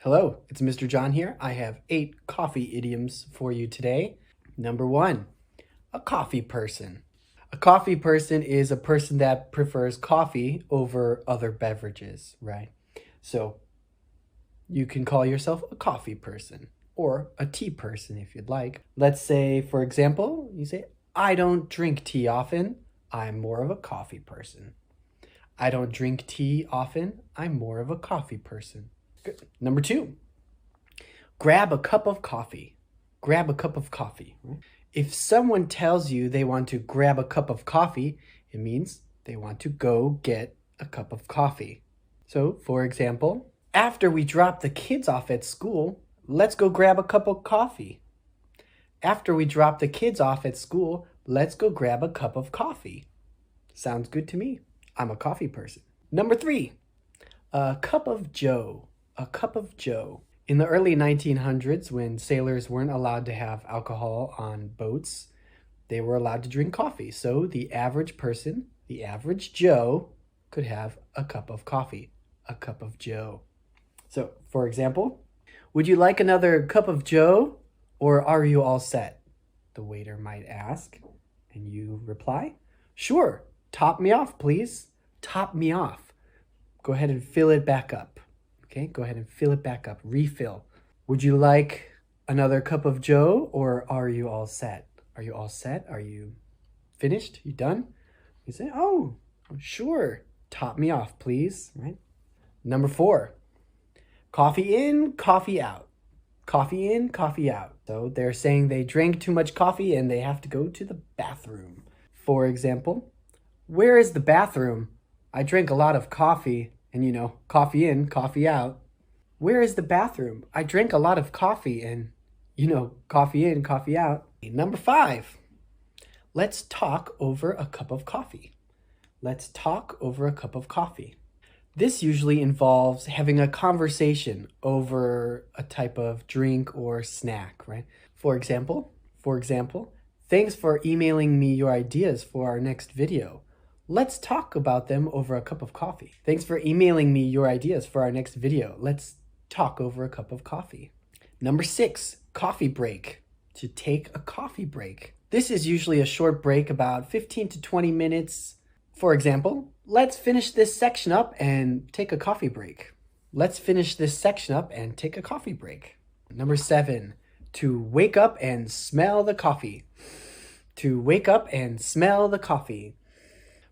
Hello, it's Mr. John here. I have 8 coffee idioms for you today. Number 1, a coffee person. A coffee person is a person that prefers coffee over other beverages, right? So you can call yourself a coffee person or a tea person if you'd like. Let's say, for example, you say, I don't drink tea often. I'm more of a coffee person. I don't drink tea often. I'm more of a coffee person. Good. Number 2, grab a cup of coffee. Grab a cup of coffee. If someone tells you they want to grab a cup of coffee, it means they want to go get a cup of coffee. So, for example, after we drop the kids off at school, let's go grab a cup of coffee. After we drop the kids off at school, let's go grab a cup of coffee. Sounds good to me. I'm a coffee person. Number 3, a cup of joe. A cup of joe. In the early 1900s, when sailors weren't allowed to have alcohol on boats, they were allowed to drink coffee. So the average person, the average Joe, could have a cup of coffee. A cup of joe. So, for example, would you like another cup of joe, or are you all set? The waiter might ask, and you reply, sure, top me off, please. Top me off. Go ahead and fill it back up. Okay, go ahead and fill it back up. Refill. Would you like another cup of joe, or are you all set? Are you all set? Are you finished? You done? You say, oh, sure. Top me off, please. Right? Number 4, coffee in, coffee out. Coffee in, coffee out. So they're saying they drank too much coffee and they have to go to the bathroom. For example, where is the bathroom? I drank a lot of coffee. And coffee in, coffee out. Where is the bathroom? I drank a lot of coffee and, coffee in, coffee out. Number 5, let's talk over a cup of coffee. Let's talk over a cup of coffee. This usually involves having a conversation over a type of drink or snack, right? For example, thanks for emailing me your ideas for our next video. Let's talk about them over a cup of coffee. Thanks for emailing me your ideas for our next video. Let's talk over a cup of coffee. Number 6, coffee break. To take a coffee break. This is usually a short break, about 15 to 20 minutes. For example, let's finish this section up and take a coffee break. Let's finish this section up and take a coffee break. Number 7, to wake up and smell the coffee. To wake up and smell the coffee.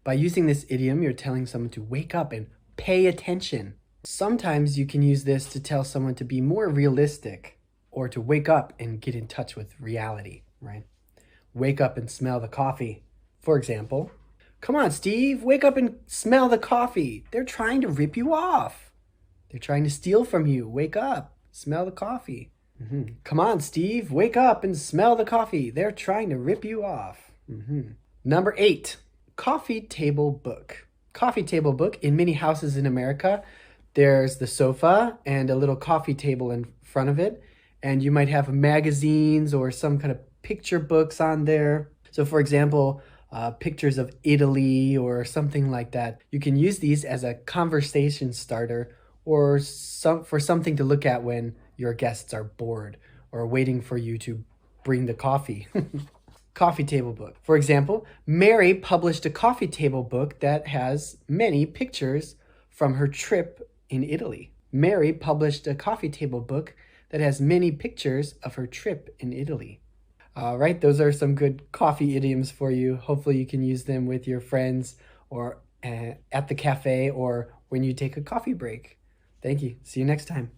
By using this idiom, you're telling someone to wake up and pay attention. Sometimes you can use this to tell someone to be more realistic or to wake up and get in touch with reality, right? Wake up and smell the coffee. For example, come on, Steve, wake up and smell the coffee. They're trying to rip you off. They're trying to steal from you. Wake up, smell the coffee. Come on, Steve, wake up and smell the coffee. They're trying to rip you off. Number 8. Coffee table book. Coffee table book. In many houses in America, there's the sofa and a little coffee table in front of it. And you might have magazines or some kind of picture books on there. So for example, pictures of Italy or something like that. You can use these as a conversation starter or for something to look at when your guests are bored or waiting for you to bring the coffee. Coffee table book. For example, Mary published a coffee table book that has many pictures from her trip in Italy. Mary published a coffee table book that has many pictures of her trip in Italy. All right, those are some good coffee idioms for you. Hopefully you can use them with your friends or at the cafe or when you take a coffee break. Thank you. See you next time.